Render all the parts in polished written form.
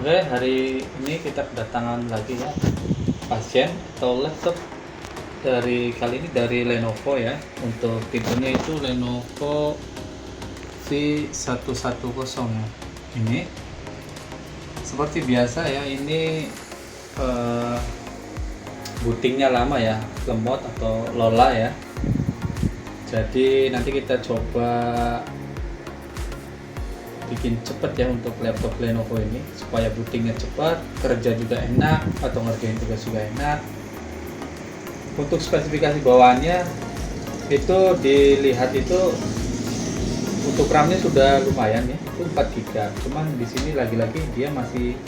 Oke, hari ini kita kedatangan lagi ya pasien atau laptop kali ini dari Lenovo ya. Untuk tipenya itu Lenovo V110 ya. Ini seperti biasa ya, ini eh, bootingnya lama ya, lemot atau Lola ya. Jadi nanti kita coba bikin cepet ya untuk laptop Lenovo ini supaya bootingnya cepat, kerja juga enak atau ngerjain tugas juga enak. Untuk spesifikasi bawaannya itu dilihat itu untuk RAM-nya sudah lumayan ya, itu 4 GB. Cuman di sini lagi-lagi dia masih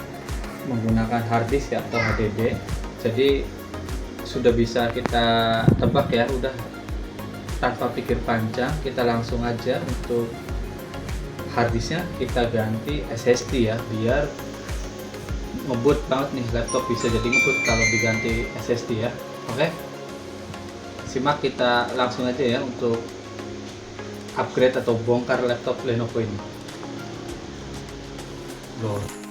menggunakan hard disk ya atau HDD. Jadi sudah bisa kita tebak ya, udah tanpa pikir panjang kita langsung aja untuk harddisknya kita ganti SSD ya, biar ngebut banget nih, laptop bisa jadi ngebut kalau diganti SSD ya. Oke, simak, kita langsung aja ya untuk upgrade atau bongkar laptop Lenovo ini. Loh.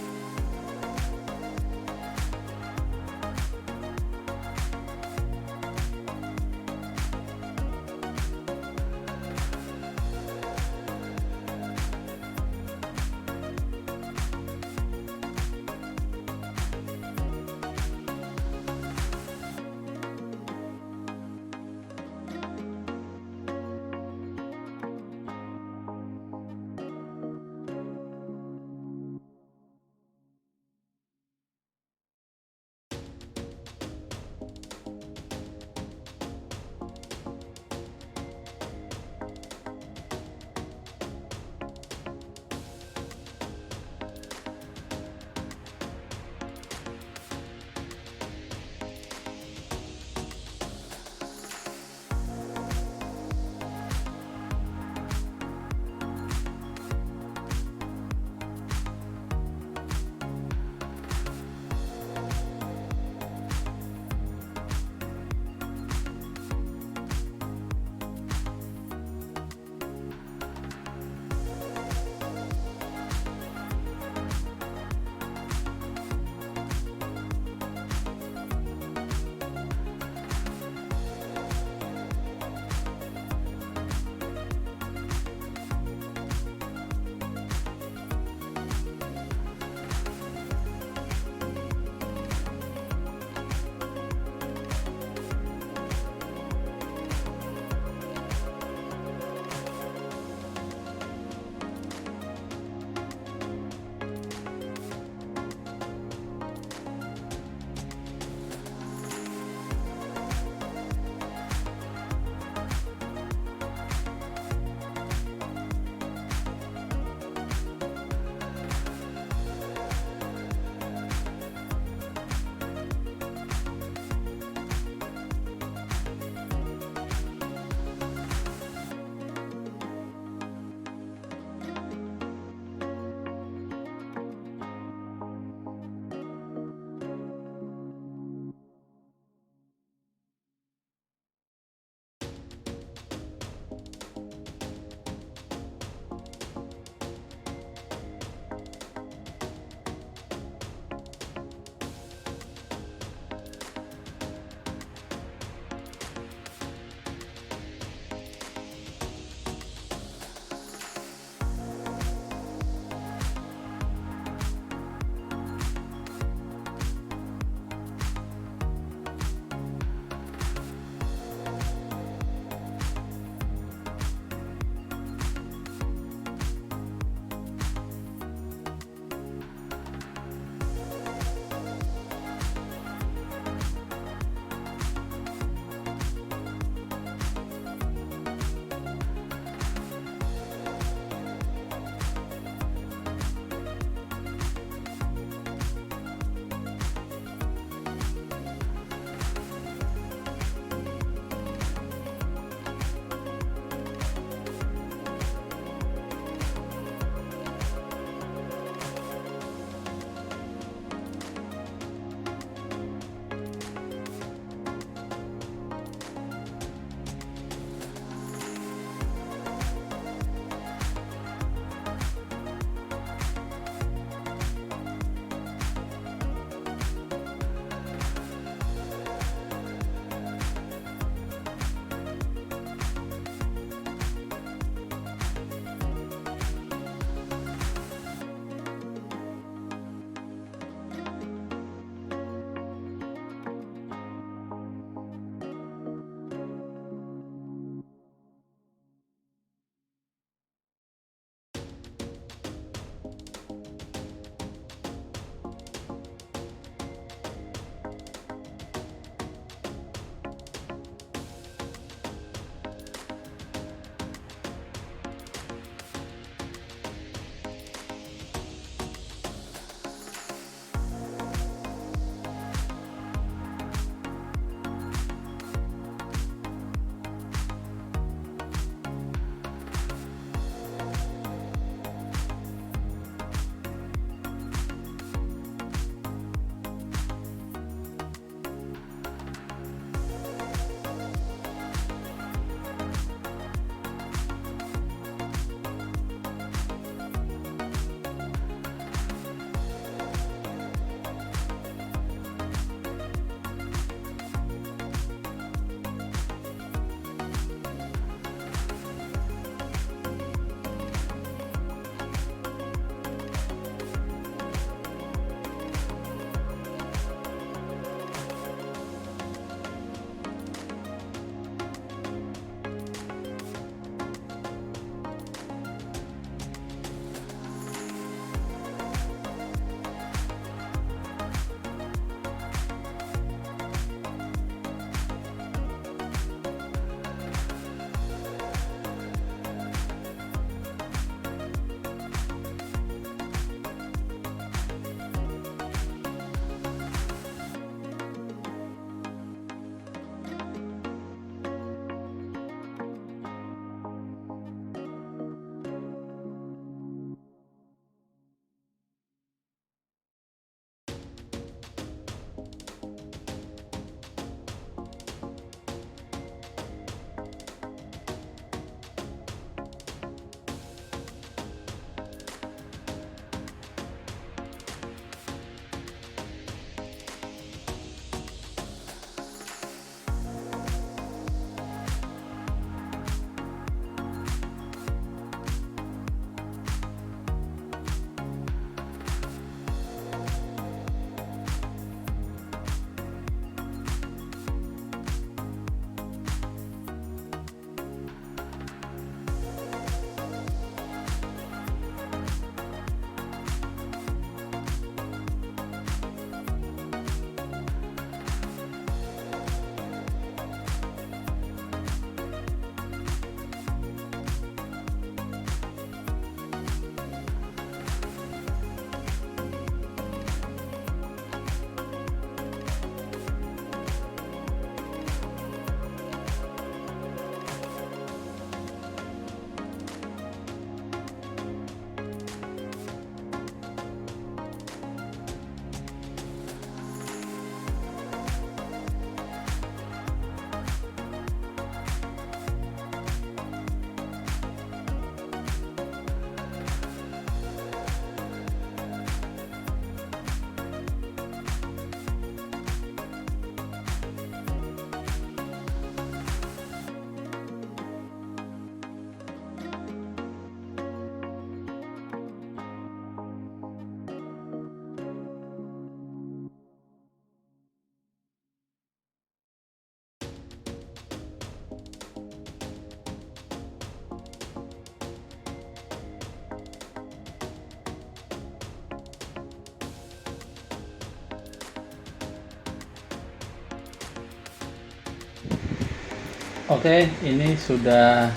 Oke, ini sudah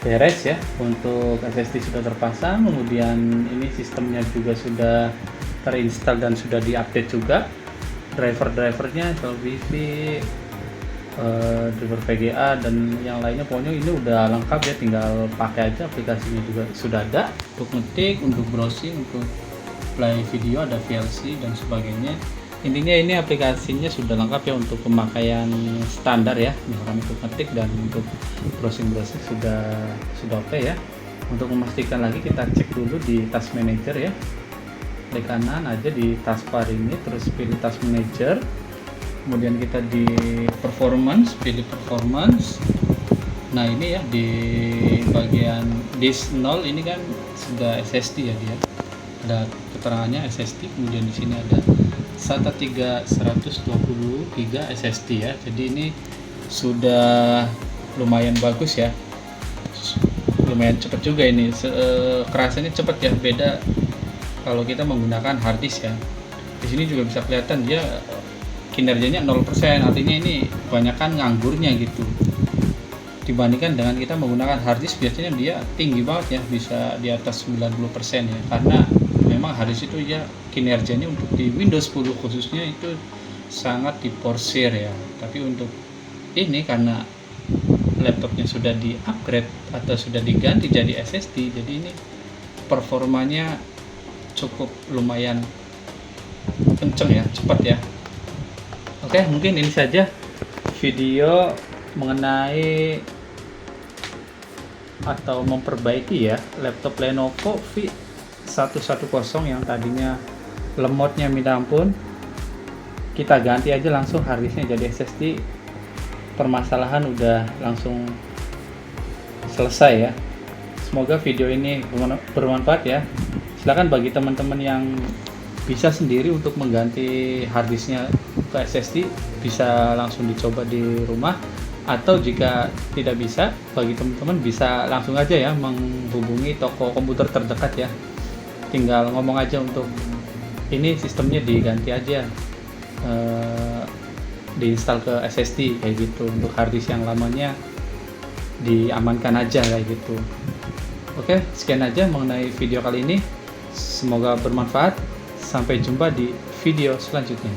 beres ya, untuk SSD sudah terpasang, kemudian ini sistemnya juga sudah terinstall dan sudah diupdate juga. Drivernya soal wifi, driver VGA dan yang lainnya, pokoknya ini udah lengkap ya, tinggal pakai aja. Aplikasinya juga sudah ada untuk ngetik, untuk browsing, untuk play video, ada VLC dan sebagainya. Intinya ini aplikasinya sudah lengkap ya untuk pemakaian standar ya, misalkan untuk ngetik dan untuk browsing sudah oke ya. Untuk memastikan lagi, kita cek dulu di task manager ya, klik kanan aja di taskbar ini, terus pilih task manager, kemudian kita di performance, pilih performance. Nah ini ya, di bagian disk 0 ini kan sudah SSD ya, dia ada keterangannya SSD, kemudian di sini ada SATA 120 GB SSD ya. Jadi ini sudah lumayan bagus ya, lumayan cepat juga ini. Kerasanya cepat ya, beda kalau kita menggunakan hard disk ya. Di sini juga bisa kelihatan dia kinerjanya 0%, artinya ini kebanyakan nganggurnya gitu. Dibandingkan dengan kita menggunakan hard disk, biasanya dia tinggi banget ya, bisa di atas 90% ya, karena memang hard disk itu ya kinerjanya untuk di Windows 10 khususnya itu sangat diporsir ya. Tapi untuk ini karena laptopnya sudah di upgrade atau sudah diganti jadi SSD, jadi ini performanya cukup lumayan kenceng ya, cepat ya. Oke, mungkin ini saja video mengenai atau memperbaiki ya laptop Lenovo V110 yang tadinya lemotnya minta ampun. Kita ganti aja langsung harddisknya jadi SSD, permasalahan udah langsung selesai ya. Semoga video ini bermanfaat ya. Silakan bagi teman-teman yang bisa sendiri untuk mengganti harddisknya ke SSD, bisa langsung dicoba di rumah. Atau jika tidak bisa, bagi teman-teman bisa langsung aja ya menghubungi toko komputer terdekat ya. Tinggal ngomong aja untuk ini sistemnya diganti aja, diinstal ke SSD kayak gitu, untuk harddisk yang lamanya diamankan aja kayak gitu. Oke, sekian aja mengenai video kali ini, semoga bermanfaat. Sampai jumpa di video selanjutnya.